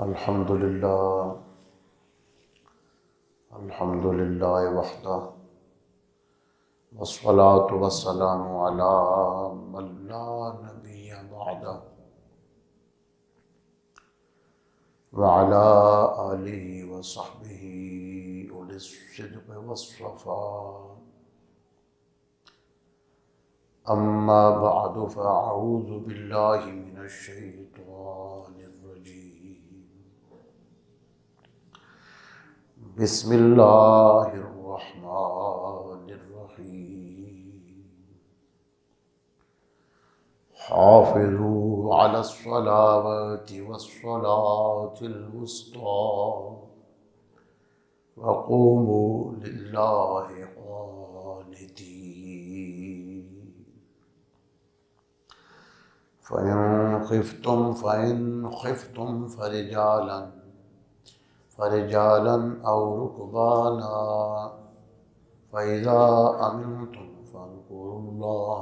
الحمد لله الحمد لله وحده والصلاة والسلام على من لا نبي بعده وعلى آله وصحبه أولي الصدق والصفاء. أما بعد فأعوذ بالله من الشيطان الرجيم. بسم الله الرحمن الرحيم. حافظوا على الصلوات والصلاة الوسطى وقوموا لله قانتين. فإن خفتم فرجالا أو ركبانا فإذا أمنتم فاذكروا الله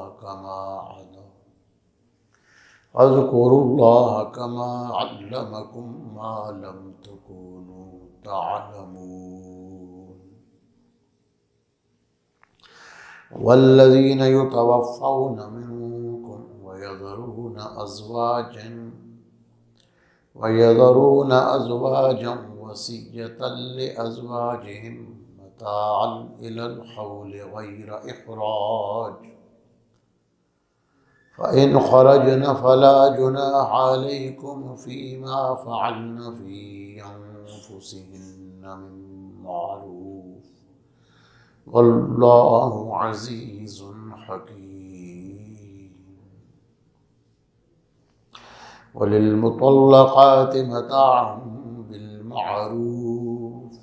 كما علمكم ما لم تكونوا تعلمون. والذين يتوفون منكم ويذرون أزواجا وصية لأزواجهم متاعا إلى الحول غير إخراج، فإن خرجن فلا جناح عليكم فيما فعلن في أنفسهن من معروف، والله عزيز حكيم. وللمطلقات متاع بالمعروف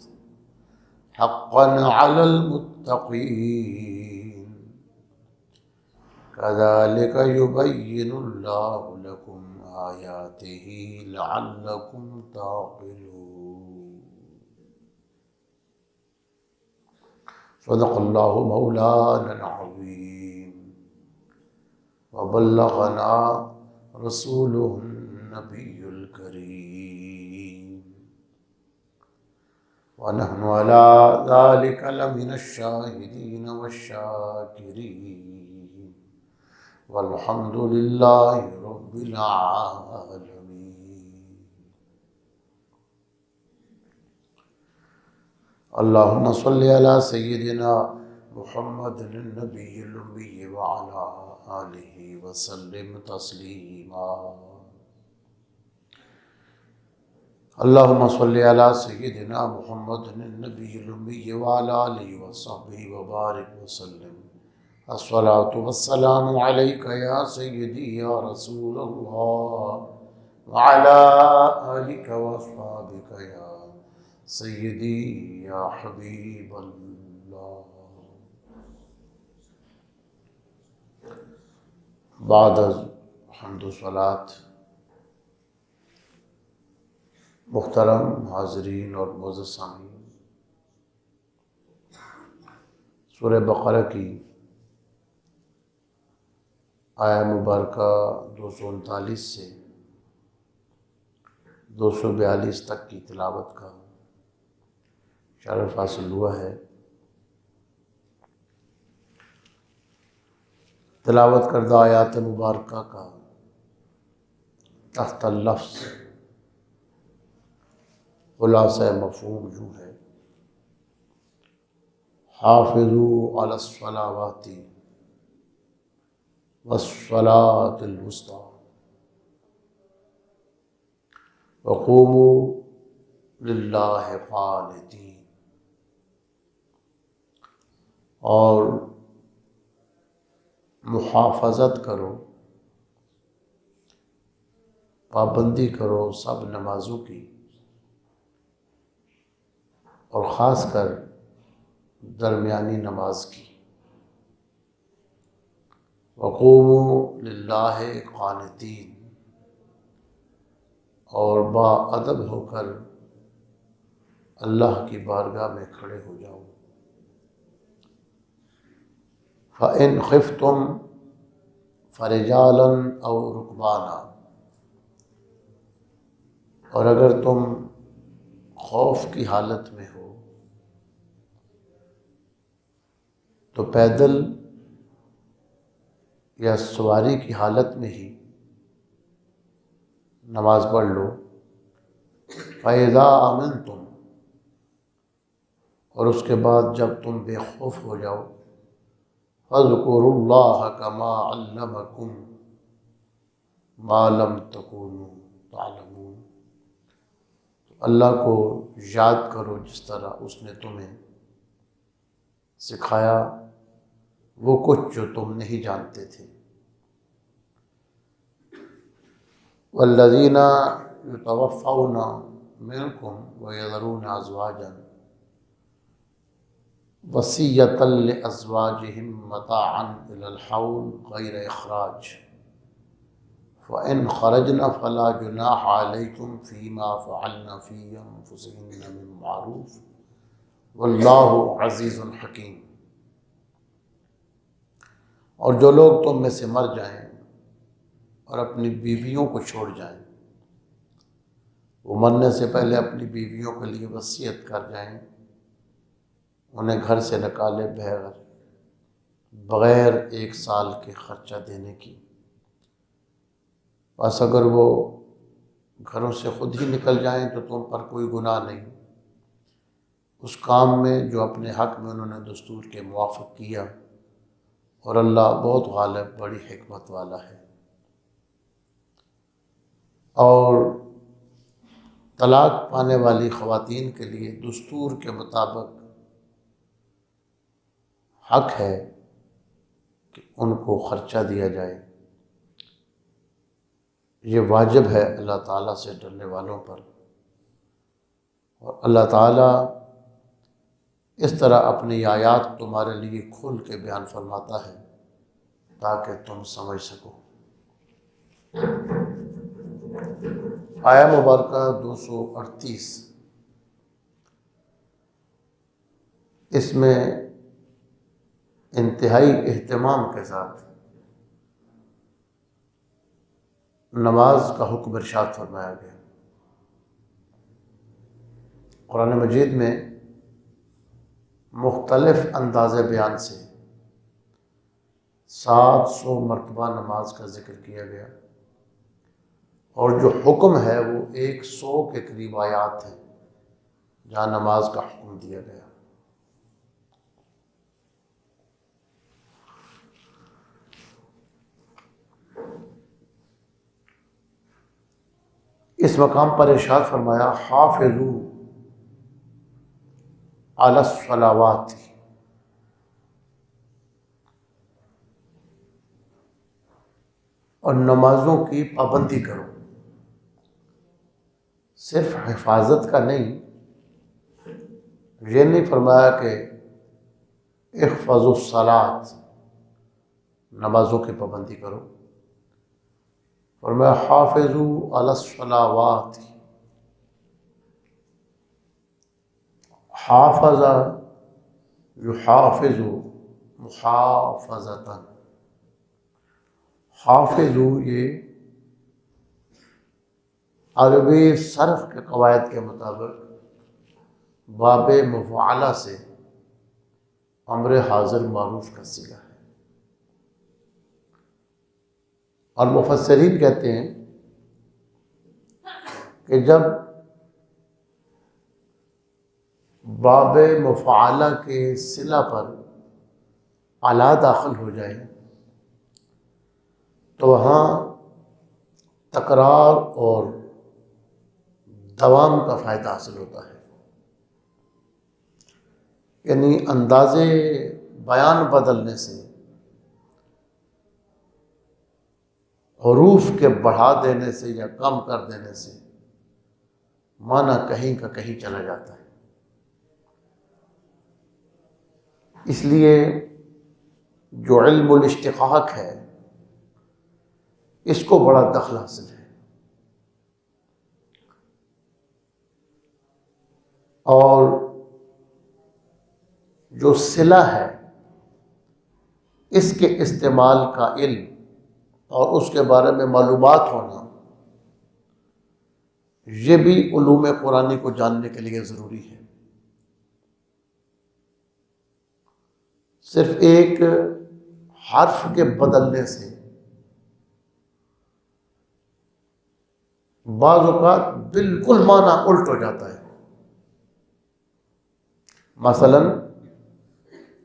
حقا على المتقين، كذلك يبين الله لكم آياته لعلكم تعقلون. صدق الله مولانا العظيم وبلغنا رسوله النبي الكريم، ونحن على ذلك لمن الشاهدين والشاكرين، والحمد لله رب العالمين. اللهم صل على سيدنا محمد النبي الأمي وعلى آله وسلم تسليما. اللهم صل على سيدنا محمد النبي الأمي وعلى آله وصحبه وبارك وسلم. الصلاة والسلام عليك يا سيدي يا رسول الله، وعلى آلك وأصحابك يا سيدي يا حبيب الله. بعد حمد و صلاة، محترم حاضرین اور معزز سامعین، سورہ بقرہ کی آیہ مبارکہ 239 سے 242 تک کی تلاوت کا شرف حاصل ہوا ہے۔ تلاوت کردہ آیات مبارکہ کا تحت اللفظ خلاصہ مفہوم یوں ہے: حافظوا علی الصلوات والصلاة الوسطی وقوموا للہ قانتین، اور محافظت کرو، پابندی کرو سب نمازوں کی، اور خاص کر درمیانی نماز کی۔ وقوموا للہ قانتین، اور با ادب ہو کر اللہ کی بارگاہ میں کھڑے ہو جاؤ۔ فَإِنْ خِفْتُمْ فَرِجَالًا أَوْ رُكْبَانًا، اور اگر تم خوف کی حالت میں ہو تو پیدل یا سواری کی حالت میں ہی نماز پڑھ لو۔ فَإِذَا آمَنْتُمْ، اور اس کے بعد جب تم بے خوف ہو جاؤ، فَاذْكُرُوا اللَّهَ كَمَا عَلَّمَكُمْ مَا لَمْ تَكُونُوا تَعْلَمُونَ، اللہ کو یاد کرو جس طرح اس نے تمہیں سکھایا وہ کچھ جو تم نہیں جانتے تھے۔ وَالَّذِينَ يُتَوَفَّوْنَ مِنْكُمْ وَيَذَرُونَ أَزْوَاجًا وَصِيَّةً لِأَزْوَاجِهِمْ مَتَاعًا إِلَى الْحَوْلِ غَيْرَ إِخْرَاجٍ فَإِنْ خَرَجْنَ فَلَا جُنَاحَ عَلَيْكُمْ فِيمَا فَعَلْنَ فِي أَنفُسِهِنَّ مِنْ مَعْرُوفٍ وَاللَّهُ عَزِيزٌ حَكِيمٌ۔ اور جو لوگ تم میں سے مر جائیں اور اپنی بیویوں کو چھوڑ جائیں، وہ مرنے سے پہلے اپنی بیویوں کے لیے وصیت کر جائیں، انہیں گھر سے نکالے بغیر 1 سال کے خرچہ دینے کی۔ بس اگر وہ گھروں سے خود ہی نکل جائیں تو تم پر کوئی گناہ نہیں، اس کام میں جو اپنے حق میں انہوں نے دستور کے موافق کیا، اور اللہ بہت غالب بڑی حکمت والا ہے۔ اور طلاق پانے والی خواتین کے لیے دستور کے مطابق حق ہے کہ ان کو خرچہ دیا جائے، یہ واجب ہے اللہ تعالیٰ سے ڈرنے والوں پر۔ اور اللہ تعالیٰ اس طرح اپنی آیات تمہارے لیے کھول کے بیان فرماتا ہے تاکہ تم سمجھ سکو۔ آیہ مبارکہ 238، اس میں انتہائی اہتمام کے ساتھ نماز کا حکم ارشاد فرمایا گیا۔ قرآن مجید میں مختلف انداز بیان سے 700 مرتبہ نماز کا ذکر کیا گیا، اور جو حکم ہے وہ 100 کے قریب آیات ہیں جہاں نماز کا حکم دیا گیا۔ اس مقام پر ارشاد فرمایا حافظوا علی الصلوات، اور نمازوں کی پابندی کرو۔ صرف حفاظت کا نہیں، یہ نہیں فرمایا کہ احفظوا الصلاۃ، نمازوں کی پابندی کرو، فرمایا حافظوا علی الصلوات۔ حافظ یحافظ محافظۃ، حافظوا یہ عربی صرف کے قواعد کے مطابق باب مفعلہ سے امر حاضر معروف کا صیغہ ہے، اور مفسرین کہتے ہیں کہ جب باب مفعلہ کے صلہ پر علا داخل ہو جائے تو وہاں تکرار اور دوام کا فائدہ حاصل ہوتا ہے، یعنی انداز بیان بدلنے سے، حروف کے بڑھا دینے سے یا کم کر دینے سے معنی کہیں کا کہیں چلا جاتا ہے۔ اس لیے جو علم الاشتقاق ہے اس کو بڑا دخل حاصل ہے، اور جو صلہ ہے اس کے استعمال کا علم اور اس کے بارے میں معلومات ہونا، یہ بھی علوم قرآنی کو جاننے کے لیے ضروری ہے۔ صرف ایک حرف کے بدلنے سے بعض اوقات بالکل معنی الٹ ہو جاتا ہے۔ مثلا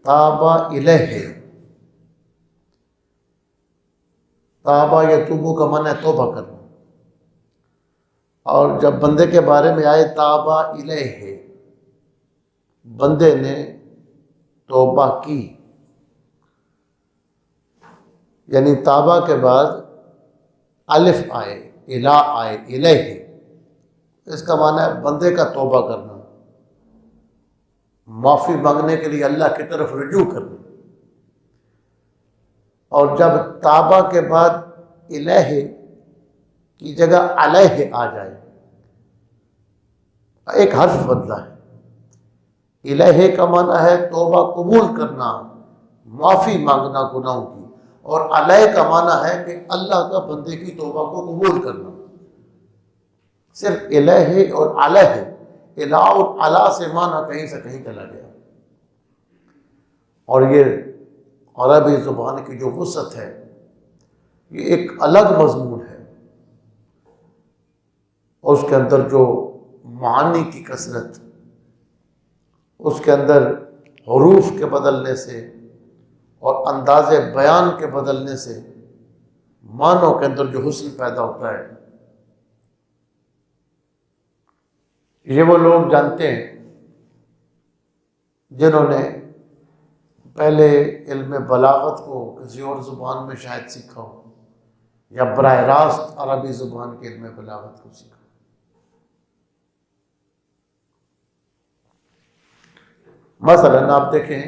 تابا الیہ، تابا یتوبو کا معنی ہے توبہ کرنا، اور جب بندے کے بارے میں آئے تابا الیہ، بندے نے توبہ کی، یعنی تابہ کے بعد الف آئے، الہ آئے، الیہ، اس کا معنی ہے بندے کا توبہ کرنا، معافی مانگنے کے لیے اللہ کی طرف رجوع کرنا۔ اور جب تابہ کے بعد الہ کی جگہ علیہ آ جائے، ایک حرف بدلا ہے۔ الہ کا معنی ہے توبہ قبول کرنا، معافی مانگنا گناہوں کی، اور علیہ کا معنی ہے کہ اللہ کا بندے کی توبہ کو قبول کرنا۔ صرف الہ اور علیہ، الہ اور علا سے معنی کہیں سے کہیں چلا گیا۔ اور یہ عربی زبان کی جو وسعت ہے، یہ ایک الگ مضمون ہے، اور اس کے اندر جو معانی کی کثرت، اس کے اندر حروف کے بدلنے سے اور انداز بیان کے بدلنے سے معنوں کے اندر جو حسن پیدا ہوتا ہے، یہ وہ لوگ جانتے ہیں جنہوں نے پہلے علم بلاغت کو کسی اور زبان میں شاید سیکھا ہو، یا براہ راست عربی زبان کے علم بلاغت کو سیکھا۔ مثلا آپ دیکھیں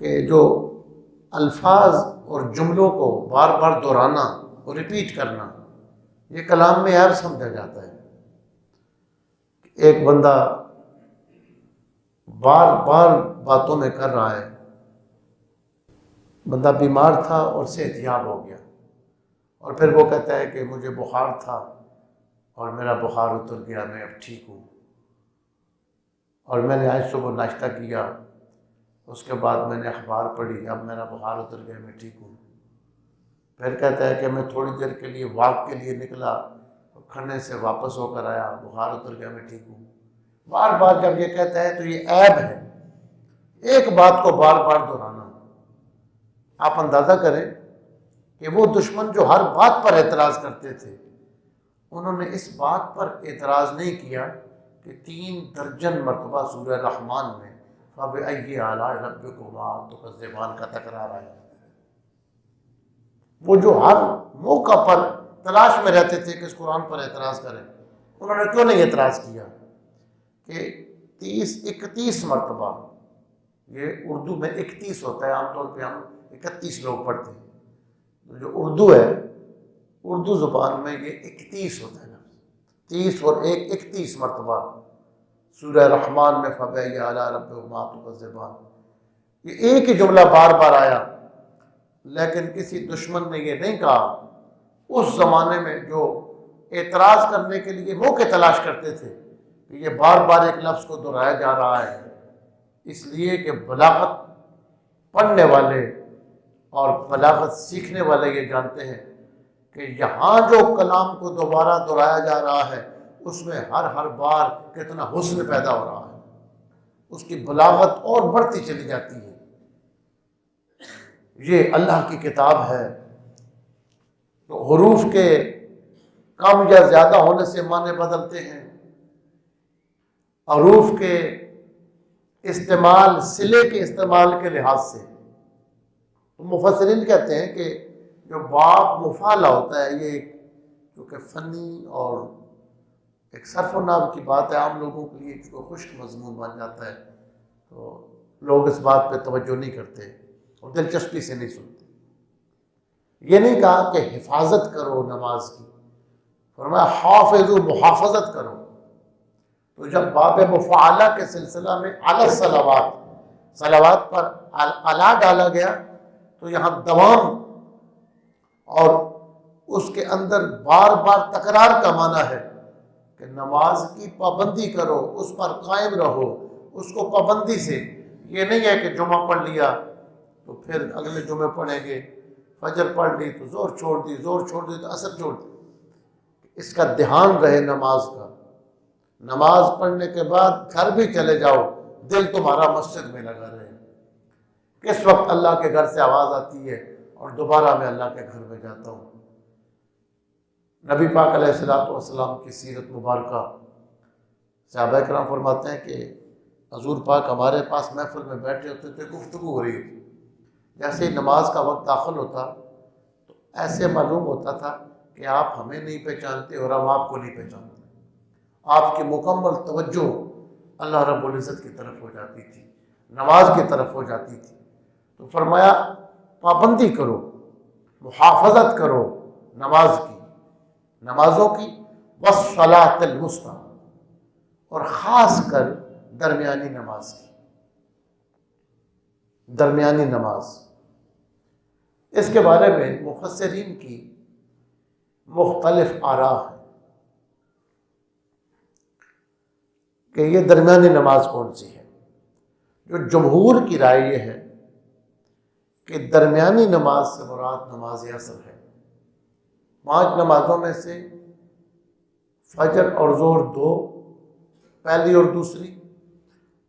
کہ جو الفاظ اور جملوں کو بار بار دہرانا اور ریپیٹ کرنا، یہ کلام میں عیب سمجھا جاتا ہے۔ ایک بندہ بار بار باتوں میں کر رہا ہے، بندہ بیمار تھا اور صحت یاب ہو گیا، اور پھر وہ کہتا ہے کہ مجھے بخار تھا اور میرا بخار اتر گیا، میں اب ٹھیک ہوں، اور میں نے آج صبح ناشتہ کیا، اس کے بعد میں نے اخبار پڑھی، اب میرا بخار اتر گیا، میں ٹھیک ہوں۔ پھر کہتا ہے کہ میں تھوڑی دیر کے لیے واک کے لیے نکلا، کھڑنے سے واپس ہو کر آیا، بخار اتر گیا، میں ٹھیک ہوں۔ بار بار جب یہ کہتا ہے تو یہ عیب ہے، ایک بات کو بار بار دہرانا۔ آپ اندازہ کریں کہ وہ دشمن جو ہر بات پر اعتراض کرتے تھے، انہوں نے اس بات پر اعتراض نہیں کیا کہ 3 درجن مرتبہ سورہ رحمان میں فَبِأَيِّ آلَاءِ رَبِّكُمَا تُكَذِّبَانِ کا تکرار آیا۔ وہ جو ہر موقع پر تلاش میں رہتے تھے کہ اس قرآن پر اعتراض کریں، انہوں نے کیوں نہیں اعتراض کیا کہ 31 مرتبہ، یہ اردو میں 31 ہوتا ہے، عام طور پہ ہم 31 لوگ پڑھتے ہیں، جو اردو ہے، اردو زبان میں یہ 31 ہوتا ہے نا، 30 اور 1 31 مرتبہ سورہ رحمان میں فَبِأَيِّ آلَاءِ رَبِّكُمَا تُكَذِّبَانِ، یہ ایک ہی جملہ بار بار آیا، لیکن کسی دشمن نے یہ نہیں کہا اس زمانے میں جو اعتراض کرنے کے لیے موقع تلاش کرتے تھے کہ یہ بار بار ایک لفظ کو دہرایا جا رہا ہے، اس لیے کہ بلاغت پڑھنے والے اور بلاغت سیکھنے والے یہ جانتے ہیں کہ یہاں جو کلام کو دوبارہ دہرایا جا رہا ہے، اس میں ہر بار کتنا حسن پیدا ہو رہا ہے، اس کی بلاغت اور بڑھتی چلی جاتی ہے۔ یہ اللہ کی کتاب ہے، تو حروف کے کم یا زیادہ ہونے سے معنی بدلتے ہیں، حروف کے استعمال، صلے کے استعمال کے لحاظ سے مفسرین کہتے ہیں کہ جو باب مفعلہ ہوتا ہے، یہ کیونکہ فنی اور ایک صرف و نحو کی بات ہے، عام لوگوں کے لیے جو خشک مضمون بن جاتا ہے، تو لوگ اس بات پہ توجہ نہیں کرتے اور دلچسپی سے نہیں سنتے۔ یہ نہیں کہا کہ حفاظت کرو نماز کی، فرمایا حافظو، محافظت کرو۔ تو جب باب مفعلہ کے سلسلہ میں علی الصلوات، صلوات پر علی ڈالا گیا، تو یہاں دوام اور اس کے اندر بار بار تکرار کا معنی ہے، کہ نماز کی پابندی کرو، اس پر قائم رہو، اس کو پابندی سے. یہ نہیں ہے کہ جمعہ پڑھ لیا تو پھر اگلے جمعے پڑھیں گے، فجر پڑھ لی تو زور چھوڑ دی، زور چھوڑ دی تو عصر چھوڑ دی. اس کا دھیان رہے نماز کا. نماز پڑھنے کے بعد گھر بھی چلے جاؤ، دل تمہارا مسجد میں لگا رہے. کس وقت اللہ کے گھر سے آواز آتی ہے اور دوبارہ میں اللہ کے گھر میں جاتا ہوں. نبی پاک علیہ السلام کی سیرت مبارکہ، صحابہ کرام فرماتے ہیں کہ حضور پاک ہمارے پاس محفل میں بیٹھے ہوتے تھے، گفتگو ہو رہی تھی. جیسے ہی نماز کا وقت داخل ہوتا تو ایسے معلوم ہوتا تھا کہ آپ ہمیں نہیں پہچانتے اور ہم آپ کو نہیں پہچانتے. آپ کی مکمل توجہ اللہ رب العزت کی طرف ہو جاتی تھی، نماز کی طرف ہو جاتی تھی. تو فرمایا پابندی کرو، محافظت کرو نماز کی، نمازوں کی، والصلاۃ الوسطیٰ، اور خاص کر درمیانی نماز کی. درمیانی نماز، اس کے بارے میں مفسرین کی مختلف آراء ہیں کہ یہ درمیانی نماز کون سی ہے. جو جمہور کی رائے یہ ہے کہ درمیانی نماز سے مراد نماز عصر ہے. 5 نمازوں میں سے فجر اور ظہر 2، پہلی اور دوسری،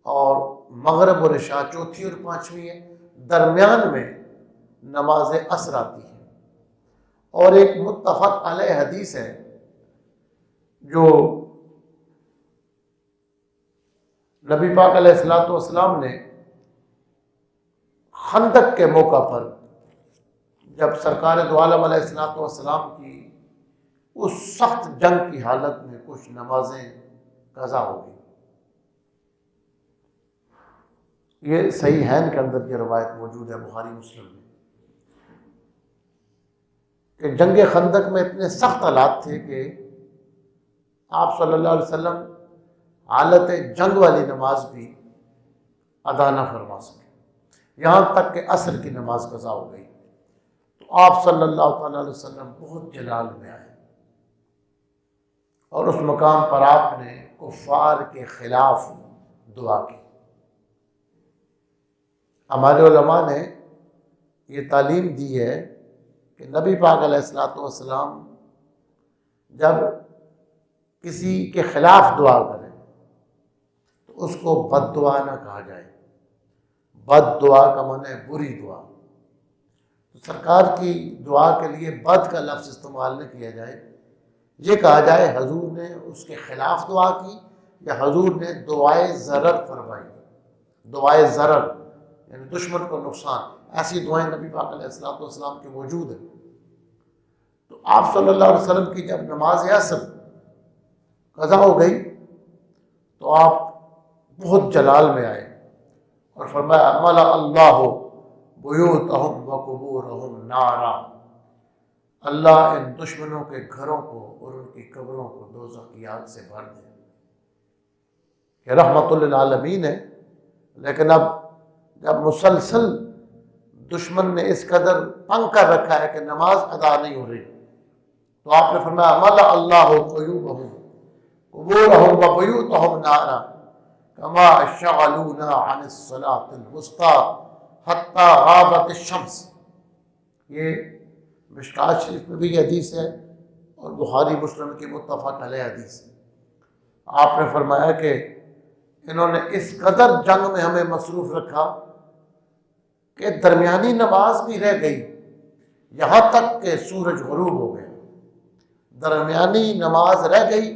اور مغرب اور عشاء چوتھی اور 5ویں ہے. درمیان میں نماز عصر آتی ہے. اور ایک متفق علیہ حدیث ہے جو نبی پاک علیہ السلام نے خندق کے موقع پر، جب سرکار دو عالم علیہ السلام کی اس سخت جنگ کی حالت میں کچھ نمازیں قضا ہو گئی. یہ صحیحین کے اندر یہ روایت موجود ہے، بخاری مسلم میں، کہ جنگ خندق میں اتنے سخت حالات تھے کہ آپ صلی اللہ علیہ وسلم حالت جنگ والی نماز بھی ادا نہ فرما سکے، یہاں تک کہ عصر کی نماز قضا ہو گئی. تو آپ صلی اللہ تعالیٰ علیہ وسلم بہت جلال میں آئے اور اس مقام پر آپ نے کفار کے خلاف دعا کی. ہمارے علماء نے یہ تعلیم دی ہے کہ نبی پاک علیہ السلام جب کسی کے خلاف دعا کریں تو اس کو بد دعا نہ کہا جائے. بد دعا کا معنی ہے بری دعا. تو سرکار کی دعا کے لیے بد کا لفظ استعمال نہ کیا جائے، یہ کہا جائے حضور نے اس کے خلاف دعا کی یا حضور نے دعائے ضرر فرمائی. دعائے ضرر یعنی دشمن کو نقصان، ایسی دعائیں نبی پاک علیہ السلام کی موجود ہیں. تو آپ صلی اللہ علیہ وسلم کی جب نماز عصر قضا ہو گئی تو آپ بہت جلال میں آئے اور فرمایا ملأ اللہ بیوتہم وقبورہم نارا. اللہ ان دشمنوں کے گھروں کو اور ان کی قبروں کو دوزخ کی آگ سے بھر دے. کہ رحمت للعالمین ہے، لیکن اب جب مسلسل دشمن نے اس قدر تنگ کر رکھا ہے کہ نماز ادا نہیں ہو رہی، تو آپ نے فرمایا ملأ اللہ قیوبہم قبورہم وبیوتہم نارا کما شغلونا عن الصلاۃ الوسطیٰ حتی غابت الشمس. یہ مشکوٰۃ شریف میں بھی یہ حدیث ہے اور بخاری مسلم کی متفق علیہ حدیث ہے. آپ نے فرمایا کہ انہوں نے اس قدر جنگ میں ہمیں مصروف رکھا کہ درمیانی نماز بھی رہ گئی، یہاں تک کہ سورج غروب ہو گیا. درمیانی نماز رہ گئی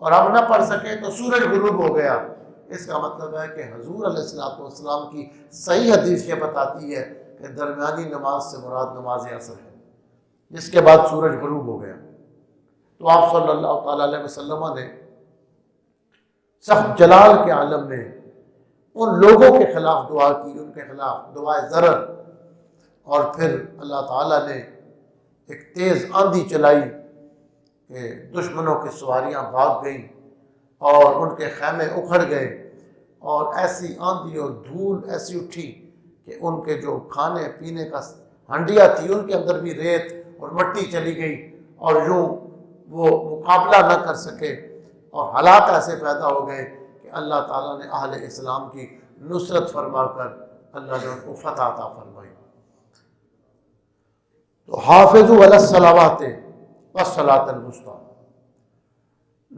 اور ہم نہ پڑھ سکے تو سورج غروب ہو گیا. اس کا مطلب ہے کہ حضور علیہ السلام کی صحیح حدیث یہ بتاتی ہے کہ درمیانی نماز سے مراد نماز عصر ہے، جس کے بعد سورج غروب ہو گیا. تو آپ صلی اللہ تعالیٰ علیہ وسلم نے سخت جلال کے عالم میں ان لوگوں کے خلاف دعا کی، ان کے خلاف دعائے ضرر. اور پھر اللہ تعالیٰ نے ایک تیز آندھی چلائی کہ دشمنوں کی سواریاں بھاگ گئیں اور ان کے خیمے اکھڑ گئے، اور ایسی آندھی اور دھول ایسی اٹھی کہ ان کے جو کھانے پینے کا ہنڈیاں تھی ان کے اندر بھی ریت اور مٹی چلی گئی، اور یوں وہ مقابلہ نہ کر سکے. اور حالات ایسے پیدا ہو گئے کہ اللہ تعالیٰ نے اہل اسلام کی نصرت فرما کر اللہ نے ان کو فتح عطا فرمائی۔ تو حافظوا علی الصلوات والصلاۃ الوسطیٰ،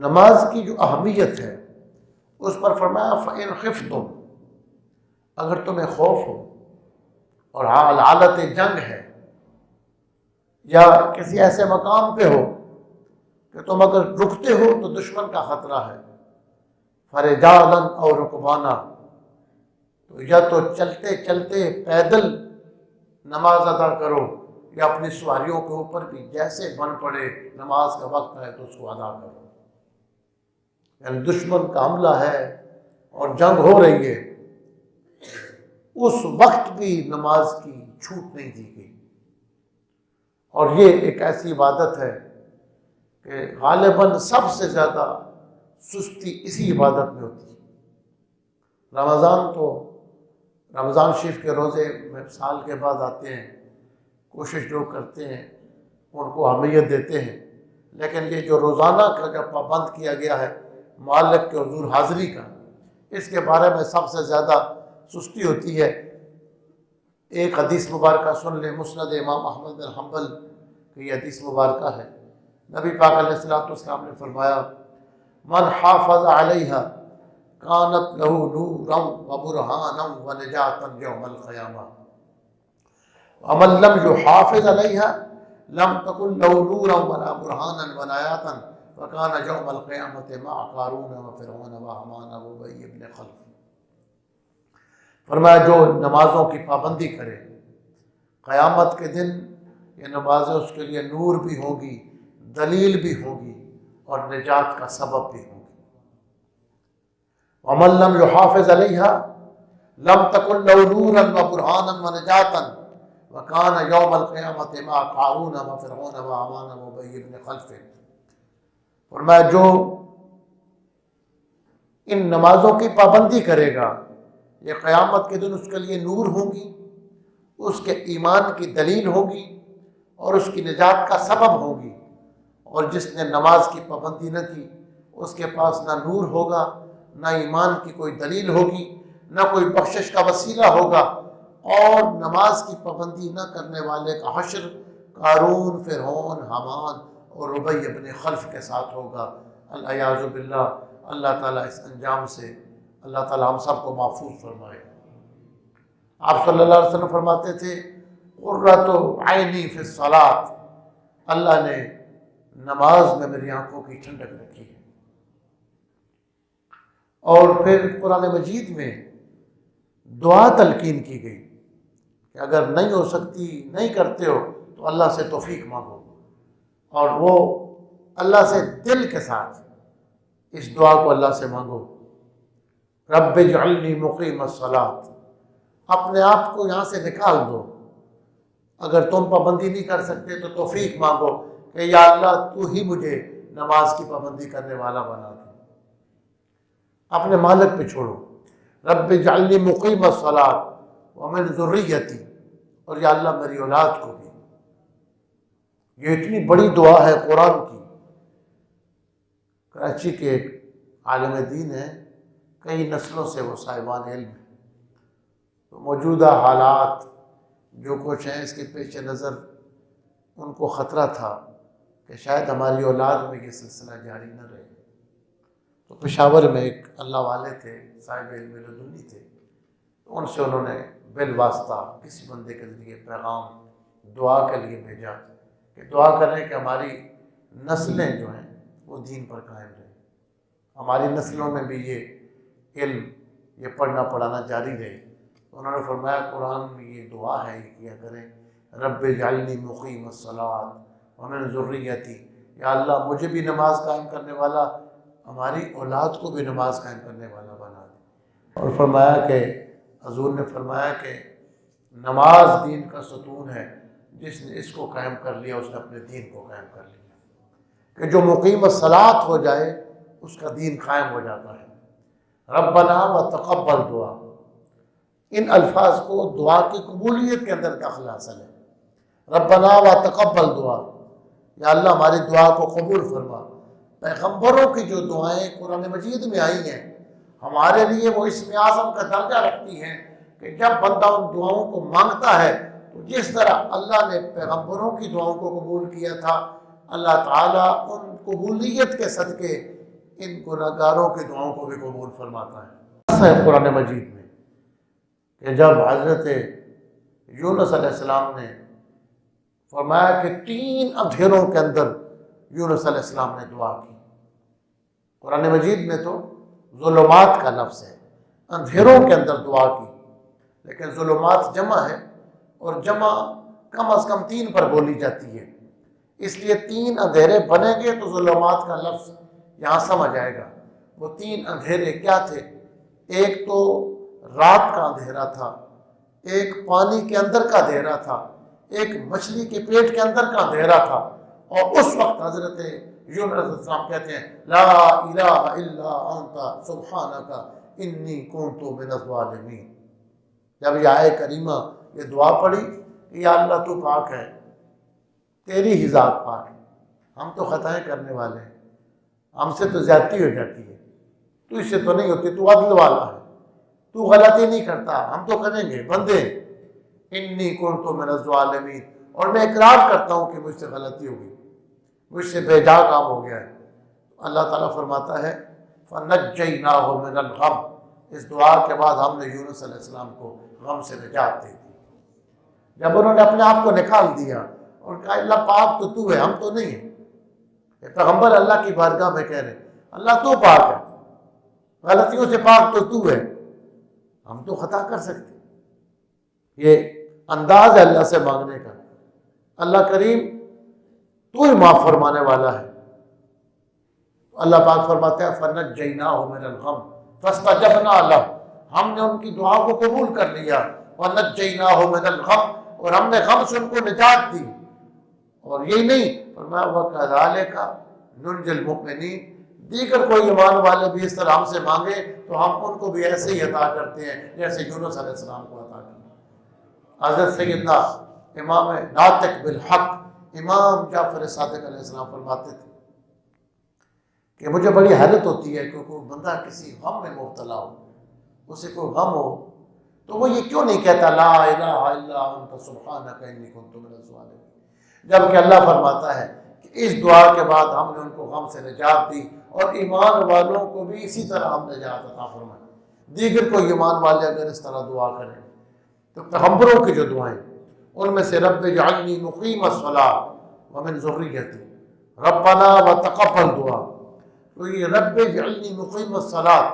نماز کی جو اہمیت ہے اس پر فرمایا فَإِنْ خِفْتُمْ، اگر تمہیں خوف ہو اور حالت جنگ ہے یا کسی ایسے مقام پہ ہو کہ تم اگر رکتے ہو تو دشمن کا خطرہ ہے، فَرِجَالًا أَوْ رُكْبَانًا، تو یا تو چلتے چلتے پیدل نماز ادا کرو یا اپنی سواریوں کے اوپر بھی جیسے بن پڑے نماز کا وقت ہے تو اس کو ادا کرو۔ یعنی دشمن کا حملہ ہے اور جنگ ہو رہی ہے، اس وقت بھی نماز کی چھوٹ نہیں دی گئی۔ اور یہ ایک ایسی عبادت ہے کہ غالباً سب سے زیادہ سستی اسی عبادت میں ہوتی ہے۔ رمضان شریف کے روزے میں سال کے بعد آتے ہیں، کوشش لوگ کرتے ہیں، ان کو اہمیت دیتے ہیں، لیکن یہ جو روزانہ کا جب پابند کیا گیا ہے معلق کے حضور حاضری کا، اس کے بارے میں سب سے زیادہ سستی ہوتی ہے۔ ایک حدیث مبارکہ سن لیں، مسند امام احمد بن حنبل کی یہ حدیث مبارکہ ہے، نبی پاک علیہ الصلوۃ والسلام نے فرمایا من حافظ علیہا کانت لہ نورا وبرہانا ونجاتا یوم القیامہ ومن لم یحافظ علیہا لم تکن لہ نورا ولا برہانا ونجاتا وکان یوم القیامۃ مع قارون وفرعون وہامان وابی بن خلف۔ فرمایا جو نمازوں کی پابندی کرے قیامت کے دن یہ نمازیں اس کے لیے نور بھی ہوگی، دلیل بھی ہوگی اور نجات کا سبب بھی ہوگی۔ ومن لم یحافظ علیہا لم تکن لہ نورا وبرہانا ونجاتا وکان یوم القیامۃ مع قارون وفرعون وہامان وابی بن خلف۔ فرمایا جو ان نمازوں کی پابندی کرے گا یہ قیامت کے دن اس کے لیے نور ہوں گی، اس کے ایمان کی دلیل ہوگی اور اس کی نجات کا سبب ہوگی، اور جس نے نماز کی پابندی نہ کی اس کے پاس نہ نور ہوگا، نہ ایمان کی کوئی دلیل ہوگی، نہ کوئی بخشش کا وسیلہ ہوگا، اور نماز کی پابندی نہ کرنے والے کا حشر قارون، فرعون، حامان اور ربیع بن خلف کے ساتھ ہوگا۔ العیاذ باللہ، اللہ تعالیٰ اس انجام سے اللہ تعالیٰ ہم سب کو محفوظ فرمائے۔ آپ صلی اللہ علیہ وسلم فرماتے تھے قرۃ عینی فی الصلاۃ، اللہ نے نماز میں میری آنکھوں کی ٹھنڈک رکھی ہے۔ اور پھر قرآن مجید میں دعا تلقین کی گئی کہ اگر نہیں ہو سکتی، نہیں کرتے ہو تو اللہ سے توفیق مانگو، اور وہ اللہ سے دل کے ساتھ اس دعا کو اللہ سے مانگو، رب اجعلنی مقیم الصلاۃ، اپنے آپ کو یہاں سے نکال دو، اگر تم پابندی نہیں کر سکتے تو توفیق مانگو کہ یا اللہ تو ہی مجھے نماز کی پابندی کرنے والا بنا دے، اپنے مالک پہ چھوڑو، رب اجعلنی مقیم الصلاۃ ومن ذریتی، اور یا اللہ میری اولاد کو بھی۔ یہ اتنی بڑی دعا ہے قرآن کی۔ کراچی کے ایک عالم دین ہیں، کئی نسلوں سے وہ صاحبان علم ہیں، تو موجودہ حالات جو کچھ ہیں اس کے پیش نظر ان کو خطرہ تھا کہ شاید ہماری اولاد میں یہ سلسلہ جاری نہ رہے، تو پشاور میں ایک اللہ والے تھے، صاحب علم لدنی تھے، تو ان سے انہوں نے بالواسطہ کسی بندے کے ذریعے پیغام دعا کے لیے بھیجا کہ دعا کریں کہ ہماری نسلیں جو ہیں وہ دین پر قائم رہیں، ہماری نسلوں میں بھی یہ علم، یہ پڑھنا پڑھانا جاری رہے۔ انہوں نے فرمایا قرآن میں یہ دعا ہے، یہ کیا کریں، رب اجعلنی مقیم الصلاۃ ومن ذریتی، یا اللہ مجھے بھی نماز قائم کرنے والا، ہماری اولاد کو بھی نماز قائم کرنے والا بنا دے۔ اور فرمایا کہ حضور نے فرمایا کہ نماز دین کا ستون ہے، جس نے اس کو قائم کر لیا اس نے اپنے دین کو قائم کر لیا، کہ جو مقیم الصلاۃ ہو جائے اس کا دین قائم ہو جاتا ہے۔ ربنا وتقبل دعا، ان الفاظ کو دعا کی قبولیت کے اندر داخل حاصل ہے۔ ربنا وتقبل دعا، یا اللہ ہماری دعا کو قبول فرما، پیغمبروں کی جو دعائیں قرآن مجید میں آئی ہیں ہمارے لیے وہ اسم اعظم کا درجہ رکھتی ہیں کہ جب بندہ ان دعاؤں کو مانگتا ہے تو جس طرح اللہ نے پیغمبروں کی دعاؤں کو قبول کیا تھا، اللہ تعالیٰ ان قبولیت کے صدقے ان گناہگاروں کی دعاؤں کو بھی قبول فرماتا ہے۔ ایسا ہے قرآن مجید میں کہ جب حضرت یونس علیہ السلام نے فرمایا کہ 3 اندھیروں کے اندر یونس علیہ السلام نے دعا کی، قرآن مجید میں تو ظلمات کا لفظ ہے، اندھیروں کے اندر دعا کی، لیکن ظلمات جمع ہے اور جمع کم از کم 3 پر بولی جاتی ہے، اس لیے 3 اندھیرے بنیں گے تو ظلمات کا لفظ یہاں سمجھ آئے گا۔ وہ 3 اندھیرے کیا تھے؟ ایک تو رات کا اندھیرا تھا، ایک پانی کے اندر کا اندھیرا تھا، ایک مچھلی کے پیٹ کے اندر کا اندھیرا تھا، اور اس وقت حضرت یونس علیہ السلام کہتے ہیں لا الہ الا انت سبحانک انی کنت من الظالمین۔ جب یہ آیہ کریمہ یہ دعا پڑھی کہ یا اللہ تو پاک ہے، تیری ہی ذات پاک ہے، ہم تو خطائیں کرنے والے ہیں، ہم سے تو زیادتی ہو جاتی ہے، تو اس سے تو نہیں ہوتی، تو عدل والا ہے، تو غلطی نہیں کرتا، ہم تو کریں گے بندے، انی کنت من الظالمین، اور میں اقرار کرتا ہوں کہ مجھ سے غلطی ہوگی، مجھ سے بے جا کام ہو گیا ہے۔ اللہ تعالیٰ فرماتا ہے فَنَجَّيْنَاهُ مِنَ الْغَمِّ، اس دعا کے بعد ہم نے یونس علیہ السلام کو غم سے نجات دے دی۔ جب انہوں نے اپنے آپ کو نکال دیا اور کہا اللہ پاک تو ہے، ہم تو نہیں ہیں، یہ پیغمبر اللہ کی بارگاہ میں کہہ رہے اللہ تو پاک ہے، غلطیوں سے پاک تو ہے، ہم تو خطا کر سکتے۔ یہ انداز ہے اللہ سے مانگنے کا، اللہ کریم تو ہی معاف فرمانے والا ہے۔ اللہ پاک فرماتا ہے فَنَجَّيْنَاهُ مِنَ الْغَمِّ فَاسْتَجَبْنَا لَهُ، ہم نے ان کی دعا کو قبول کر لیا، وَنَجَّيْنَاهُ مِنَ الْغَمِّ، اور ہم نے غم سے ان کو نجات دی۔ اور یہی نہیں فرمایا وَكَذَلِكَ نُنْجِي الْمُؤْمِنِينَ، دیگر کوئی ایمان والے بھی اس طرح ہم سے مانگے تو ہم ان کو بھی ایسے ہی عطا کرتے ہیں جیسے یونس علیہ السلام کو عطا کیا۔ حضرت سیدنا امام ناطق بالحق امام جعفر صادق علیہ السلام فرماتے تھے کہ مجھے بڑی حیرت ہوتی ہے کہ کوئی بندہ کسی غم میں مبتلا ہو، اسے کوئی غم ہو تو وہ یہ کیوں نہیں کہتا لا الہ الا انت سبحانک انی کنت من الظالمین، جبکہ اللہ فرماتا ہے کہ اس دعا کے بعد ہم نے ان کو غم سے نجات دی، اور ایمان والوں کو بھی اسی طرح ہم نجات عطا فرمائی۔ دیگر کوئی ایمان والے اگر اس طرح دعا کریں تو پیغمبروں کی جو دعائیں ان میں سے رب اجعلنی مقیم الصلاۃ ومن ذریتی، ربنا وتقبل دعا، تو یہ رب اجعلنی مقیم الصلاۃ،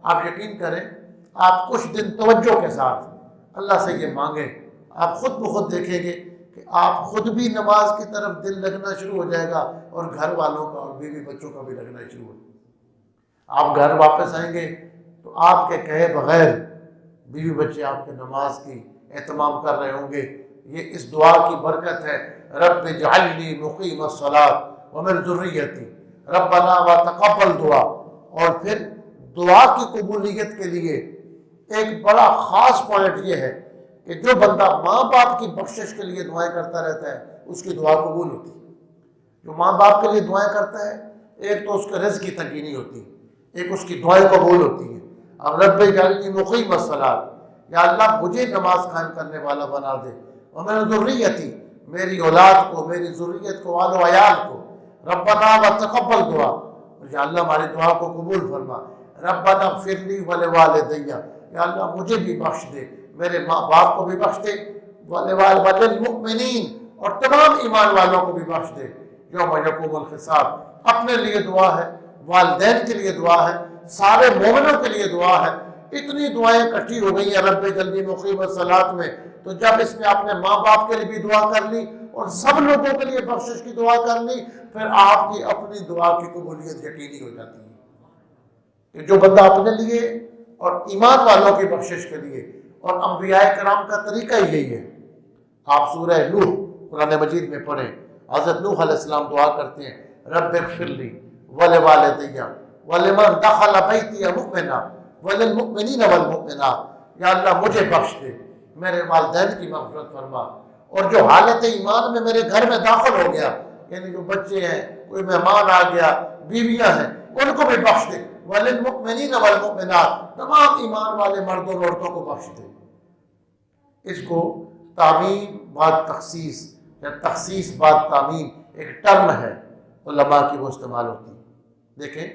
آپ یقین کریں آپ کچھ دن توجہ کے ساتھ اللہ سے یہ مانگیں، آپ خود بخود دیکھیں گے کہ آپ خود بھی نماز کی طرف دل لگنا شروع ہو جائے گا، اور گھر والوں کا اور بیوی بچوں کا بھی لگنا شروع ہو جائے گا۔ آپ گھر واپس آئیں گے تو آپ کے کہے بغیر بیوی بچے آپ کے نماز کی اہتمام کر رہے ہوں گے۔ یہ اس دعا کی برکت ہے رب اجعلنی مقیم الصلاۃ ومن ذریتی ربنا وتقبل دعا۔ اور پھر دعا کی قبولیت کے لیے ایک بڑا خاص پوائنٹ یہ ہے کہ جو بندہ ماں باپ کی بخشش کے لیے دعائیں کرتا رہتا ہے اس کی دعا قبول ہوتی ہے۔ جو ماں باپ کے لیے دعائیں کرتا ہے ایک تو اس کے رزق کی تنگی نہیں ہوتی، ایک اس کی دعائیں قبول ہوتی ہیں۔ اب رب اجعلنی مقیم الصلاۃ، یا اللہ مجھے نماز قائم کرنے والا بنا دے، ومن ذریتی، میری اولاد کو میری ذریت کو آل و عیال کو، ربنا وتقبل دعا، یا اللہ ہماری دعا کو قبول فرما، ربنا اغفر لی ولوالدی، یا اللہ مجھے بھی بخش دے، میرے ماں باپ کو بھی بخش دے، وللمؤمنین، اور تمام ایمان والوں کو بھی بخش دے یوم یقوم الحساب۔ اپنے لیے دعا ہے، والدین کے لیے دعا ہے، سارے مومنوں کے لیے دعا ہے۔ اتنی دعائیں اکٹھی ہو گئی ہیں رب اجعلنی مقیم الصلاۃ میں، تو جب اس میں آپ نے ماں باپ کے لیے بھی دعا کر لی اور سب لوگوں کے لیے بخشش کی دعا کر لی، پھر آپ کی اپنی دعا کی قبولیت یقینی ہو جاتی ہے کہ جو بندہ اپنے لیے اور ایمان والوں کی بخشش کے لیے، اور انبیاء کرام کا طریقہ ہی یہی ہے۔ آپ سورہ نوح قرآن مجید میں پڑھیں، حضرت نوح علیہ السلام دعا کرتے ہیں رب اغفر لی ولوالدی ولمن دخل بیتی مؤمنا وللمؤمنین والمؤمنات، یا اللہ مجھے بخش دے، میرے والدین کی مغفرت فرما، اور جو حالت ایمان میں میرے گھر میں داخل ہو گیا، یعنی جو بچے ہیں کوئی مہمان آ گیا، بیویاں ہیں، ان کو بھی بخش دے۔ وَلِلْمُؤْمِنِينَ وَالْمُؤْمِنَاتِ، تمام ایمان والے مردوں اور عورتوں کو بخش دے۔ اس کو تعمیم بعد تخصیص یا تخصیص بعد تعمیم ایک ٹرم ہے علماء کی، وہ استعمال ہوتی ہے۔ دیکھیں،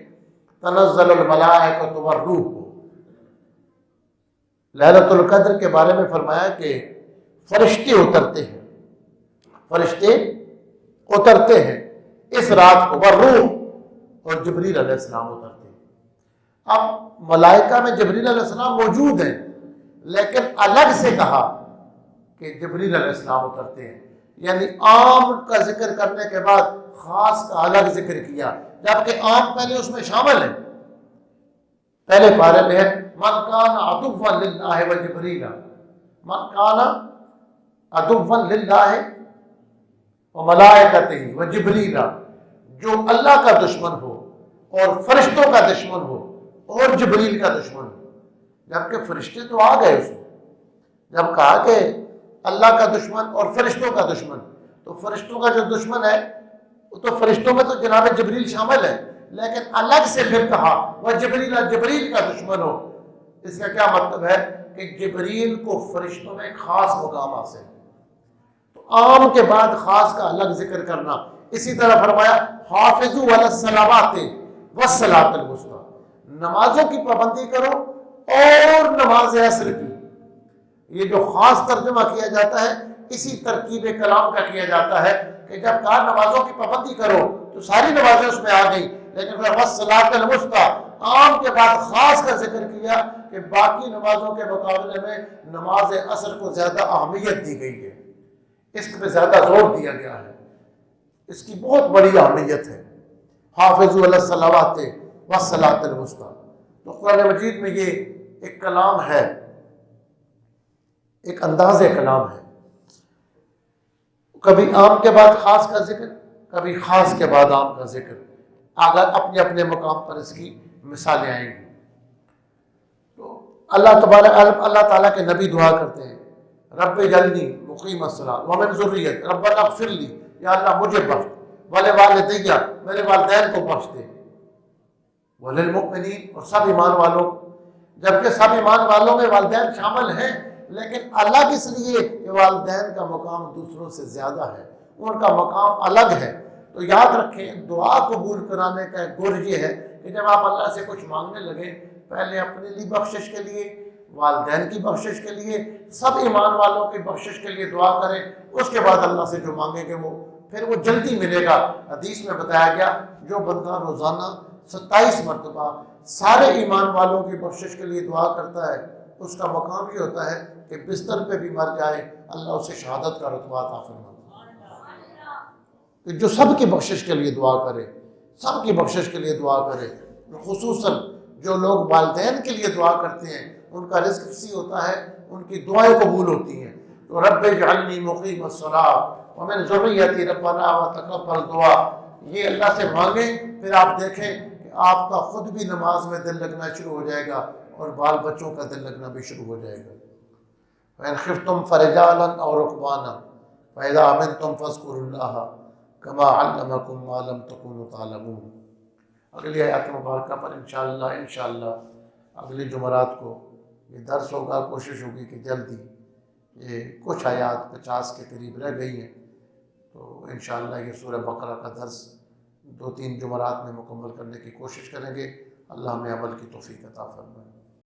تنزل الملائکۃ والروح، ليلۃ القدر کے بارے میں فرمایا کہ فرشتے اترتے ہیں، فرشتے اترتے ہیں اس رات کو، والروح، اور جبریل علیہ السلام اترتے ہیں۔ اب ملائکہ میں جبریل علیہ السلام موجود ہیں، لیکن الگ سے کہا کہ جبریل علیہ السلام اترتے ہیں، یعنی عام کا ذکر کرنے کے بعد خاص کا الگ ذکر کیا، جبکہ عام پہلے اس میں شامل ہے۔ پہلے پارے میں ہے من کان عدوا للہ وجبریل، من کان عدوا للہ وملائکتہ وجبریل، جو اللہ کا دشمن ہو اور فرشتوں کا دشمن ہو اور جبریل کا دشمن ہو، جبکہ فرشتے تو آ گئے اس میں۔ جب کہا کہ اللہ کا دشمن اور فرشتوں کا دشمن، تو فرشتوں کا جو دشمن ہے تو فرشتوں میں تو جناب جبریل شامل ہے، لیکن الگ سے پھر کہا وہ جبریل، جبریل کا دشمن ہو۔ اس کا کیا مطلب ہے کہ جبریل کو فرشتوں میں ایک خاص مقام حاصل ہے، تو عام کے بعد خاص کا الگ ذکر کرنا۔ اسی طرح فرمایا حافظوا علی الصلوات والصلاۃ الوسطیٰ، نمازوں کی پابندی کرو اور نماز عصر کی۔ یہ جو خاص ترجمہ کیا جاتا ہے اسی ترکیب کلام کا کیا جاتا ہے کہ جب کہا نمازوں کی پابندی کرو تو ساری نمازیں اس میں آ گئی، لیکن پھر والصلاۃ الوسطیٰ، عام کے بعد خاص کا ذکر کیا کہ باقی نمازوں کے مقابلے میں نماز عصر کو زیادہ اہمیت دی گئی ہے، اس پہ زیادہ زور دیا گیا ہے، اس کی بہت بڑی اہمیت ہے۔ حافظوا علی الصلوات والصلاۃ الوسطیٰ، تو قرآن مجید میں یہ ایک کلام ہے، ایک انداز کلام ہے، کبھی عام کے بعد خاص کا ذکر، کبھی خاص کے بعد عام کا ذکر، اگر اپنے اپنے مقام پر اس کی مثالیں آئیں گی۔ تو اللہ تعالیٰ کے نبی دعا کرتے ہیں رب اجعلنی مقیم الصلاۃ ومن ذریتی ربنا اغفر لی، یا اللہ مجھے بخش، ولوالدی، میرے والدین کو بخش دے، وللمؤمنین، اور سب ایمان والوں، جبکہ سب ایمان والوں میں والدین شامل ہیں، لیکن الگ اس لیے کہ والدین کا مقام دوسروں سے زیادہ ہے، ان کا مقام الگ ہے۔ تو یاد رکھیں، دعا قبول کرانے کا ایک گر یہ ہے کہ جب آپ اللہ سے کچھ مانگنے لگیں، پہلے اپنے لیے بخشش کے لیے، والدین کی بخشش کے لیے، سب ایمان والوں کی بخشش کے لیے دعا کریں، اس کے بعد اللہ سے جو مانگیں گے پھر وہ جلدی ملے گا۔ حدیث میں بتایا گیا جو بندہ روزانہ 27 مرتبہ سارے ایمان والوں کی بخشش کے لیے دعا کرتا ہے، اس کا مقام یہ ہوتا ہے کہ بستر پہ بھی مر جائے اللہ اسے شہادت کا رتبہ عطا فرماتا ہے، کہ جو سب کی بخشش کے لیے دعا کرے، سب کی بخشش کے لیے دعا کرے، خصوصاً جو لوگ والدین کے لیے دعا کرتے ہیں ان کا رزق وسیع ہوتا ہے، ان کی دعائیں قبول ہوتی ہیں۔ تو رب اجعلنی مقیم الصلاۃ ومن ذریتی ربنا وتقبل دعا، یہ اللہ سے مانگیں، پھر آپ دیکھیں کہ آپ کا خود بھی نماز میں دل لگنا شروع ہو جائے گا اور بال بچوں کا دل لگنا بھی شروع ہو جائے گا۔ وَإِنْ خِفْتُمْ فَرِجَالًا أَوْ رُكْبَانًا فَإِذَا أَمِنْتُمْ فَاذْكُرُوا اللَّهَ كَمَا عَلَّمَكُم مَّا لَمْ تَكُونُوا تَعْلَمُونَ۔ اگلی آیات مبارکہ پر انشاءاللہ اگلی جمعرات کو یہ درس ہوگا، کوشش ہوگی کہ جلدی، یہ کچھ آیات 50 کے قریب رہ گئی ہیں، تو انشاءاللہ یہ سورہ بقرہ کا درس 2-3 جمعرات میں مکمل کرنے کی کوشش کریں گے۔ اللہ ہمیں عمل کی توفیق عطا فرمائے۔